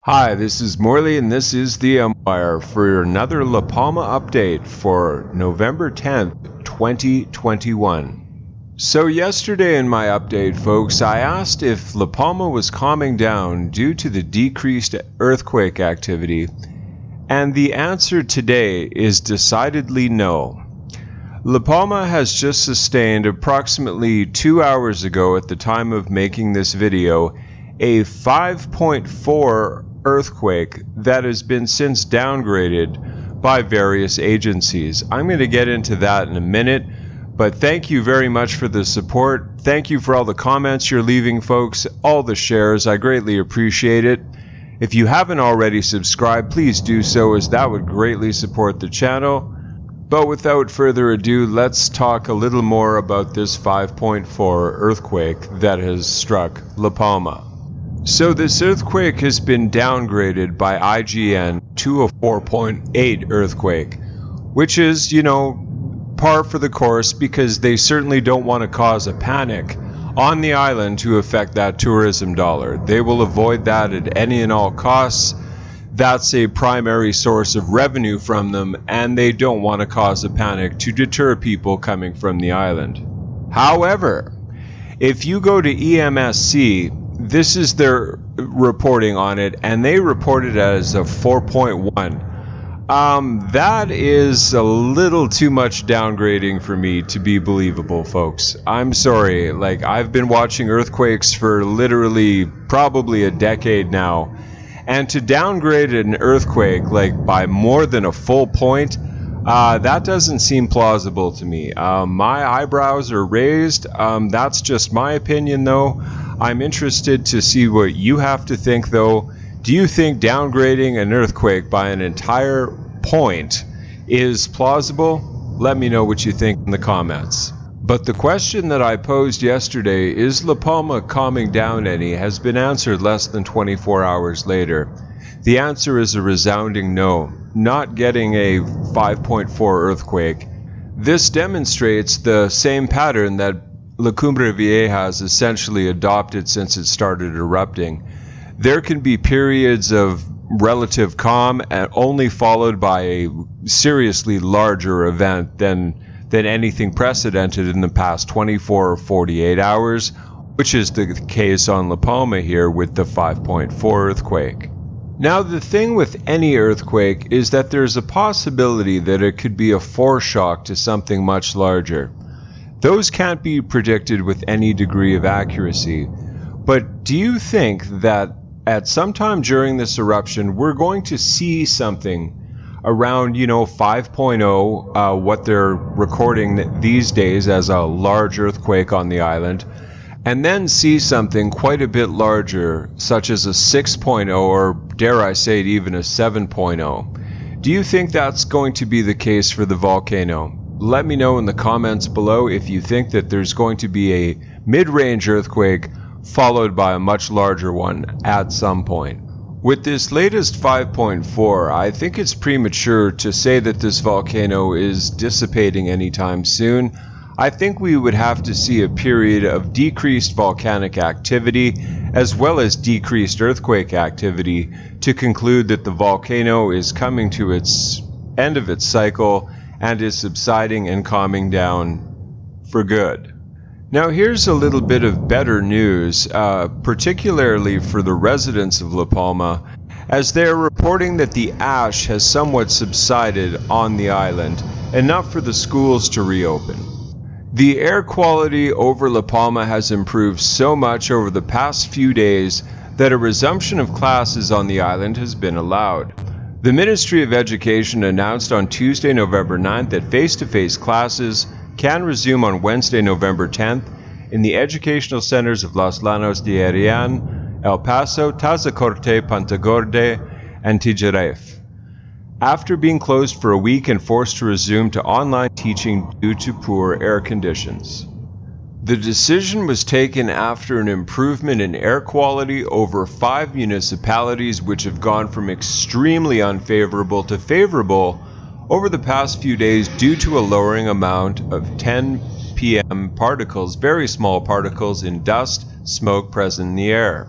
Hi, this is Morley and this is the Umpire for another La Palma update for November 10th, 2021. So yesterday in my update, folks, I asked if La Palma was calming down due to the decreased earthquake activity, and the answer today is decidedly no. La Palma has just sustained approximately 2 hours ago at the time of making this video a 5.4 earthquake that has been since downgraded by various agencies. I'm going to get into that in a minute, but thank you very much for the support. Thank you for all the comments you're leaving, folks, all the shares. I greatly appreciate it. If you haven't already subscribed, please do so, as that would greatly support the channel. But without further ado, let's talk a little more about this 5.4 earthquake that has struck La Palma. So this earthquake has been downgraded by IGN to a 4.8 earthquake, which is, par for the course, because they certainly don't want to cause a panic on the island to affect that tourism dollar. They will avoid that at any and all costs. That's a primary source of revenue from them, and they don't want to cause a panic to deter people coming from the island. However, if you go to EMSC, this is their reporting on it, and they report it as a 4.1. That is a little too much downgrading for me to be believable, folks. I'm sorry. I've been watching earthquakes for literally probably a decade now, and to downgrade an earthquake by more than a full point, that doesn't seem plausible to me. My eyebrows are raised. That's just my opinion, though. I'm interested to see what you have to think, though. Do you think downgrading an earthquake by an entire point is plausible? Let me know what you think in the comments. But the question that I posed yesterday, is La Palma calming down any, has been answered less than 24 hours later. The answer is a resounding no. Not getting a 5.4 earthquake. This demonstrates the same pattern that La Cumbre Vieja has essentially adopted since it started erupting. There can be periods of relative calm, and only followed by a seriously larger event than anything precedented in the past 24 or 48 hours, which is the case on La Palma here with the 5.4 earthquake. Now, the thing with any earthquake is that there's a possibility that it could be a foreshock to something much larger. Those can't be predicted with any degree of accuracy. But do you think that at some time during this eruption, we're going to see something around, 5.0, what they're recording these days as a large earthquake on the island, and then see something quite a bit larger, such as a 6.0, or dare I say it, even a 7.0? Do you think that's going to be the case for the volcano? Let me know in the comments below if you think that there's going to be a mid-range earthquake followed by a much larger one at some point. With this latest 5.4, I think it's premature to say that this volcano is dissipating anytime soon. I think we would have to see a period of decreased volcanic activity as well as decreased earthquake activity to conclude that the volcano is coming to its end of its cycle and is subsiding and calming down for good. Now, here's a little bit of better news, particularly for the residents of La Palma, as they are reporting that the ash has somewhat subsided on the island, enough for the schools to reopen. The air quality over La Palma has improved so much over the past few days that a resumption of classes on the island has been allowed. The Ministry of Education announced on Tuesday, November 9th that face-to-face classes can resume on Wednesday, November 10th in the educational centers of Los Llanos de Arian, El Paso, Tazacorte, Pantagorde, and Tijeref, after being closed for a week and forced to resume to online teaching due to poor air conditions. The decision was taken after an improvement in air quality over 5 municipalities, which have gone from extremely unfavorable to favorable over the past few days due to a lowering amount of 10 PM particles, very small particles in dust, smoke present in the air.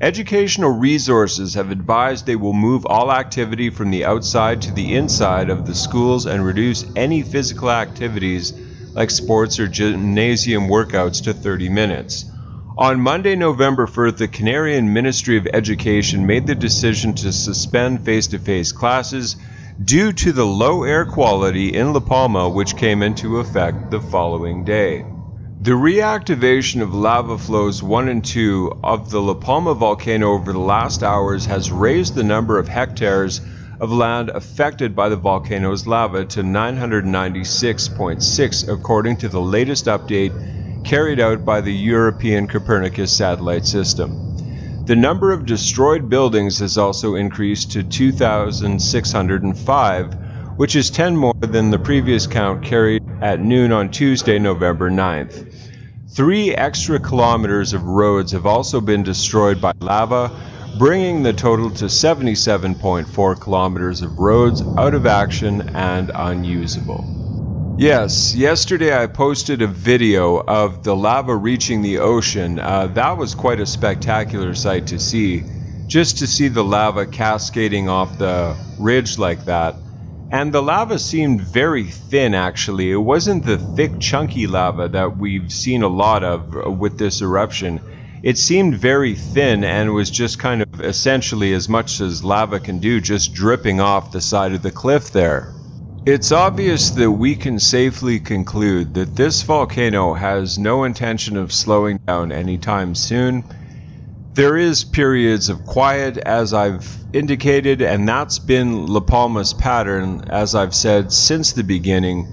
Educational resources have advised they will move all activity from the outside to the inside of the schools and reduce any physical activities like sports or gymnasium workouts to 30 minutes. On Monday, November 4th, the Canadian Ministry of Education made the decision to suspend face-to-face classes due to the low air quality in La Palma, which came into effect the following day. The reactivation of lava flows 1 and 2 of the La Palma volcano over the last hours has raised the number of hectares of land affected by the volcano's lava to 996.6, according to the latest update carried out by the European Copernicus satellite system. The number of destroyed buildings has also increased to 2,605, which is 10 more than the previous count carried at noon on Tuesday, November 9th. 3 extra kilometers of roads have also been destroyed by lava, bringing the total to 77.4 kilometers of roads out of action and unusable. Yes, yesterday I posted a video of the lava reaching the ocean. That was quite a spectacular sight to see, just to see the lava cascading off the ridge like that. And the lava seemed very thin, actually. It wasn't the thick, chunky lava that we've seen a lot of with this eruption. It seemed very thin and was just kind of essentially as much as lava can do, just dripping off the side of the cliff there. It's obvious that we can safely conclude that this volcano has no intention of slowing down anytime soon. There is periods of quiet, as I've indicated, and that's been La Palma's pattern, as I've said, since the beginning.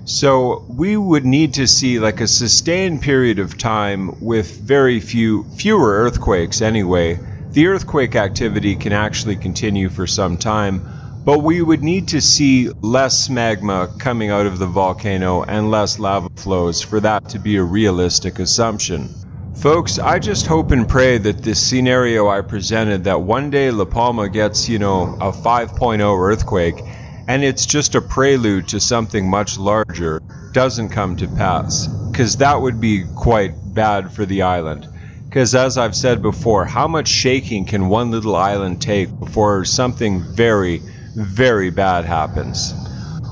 So we would need to see like a sustained period of time with fewer earthquakes anyway. The earthquake activity can actually continue for some time, but we would need to see less magma coming out of the volcano and less lava flows for that to be a realistic assumption. Folks, I just hope and pray that this scenario I presented, that one day La Palma gets, a 5.0 earthquake, and it's just a prelude to something much larger, doesn't come to pass. Because that would be quite bad for the island. Because as I've said before, how much shaking can one little island take before something very, very bad happens?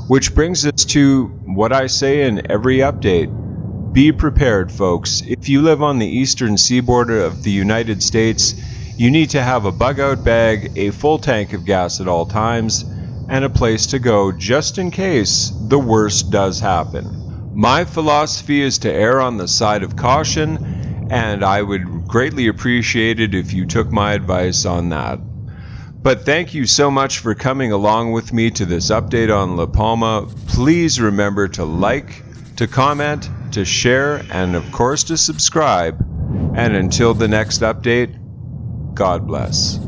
Which brings us to what I say in every update. Be prepared, folks. If you live on the eastern seaboard of the United States, you need to have a bug-out bag, a full tank of gas at all times, and a place to go just in case the worst does happen. My philosophy is to err on the side of caution, and I would greatly appreciate it if you took my advice on that. But thank you so much for coming along with me to this update on La Palma. Please remember to like, to comment, to share, and of course to subscribe. And until the next update, God bless.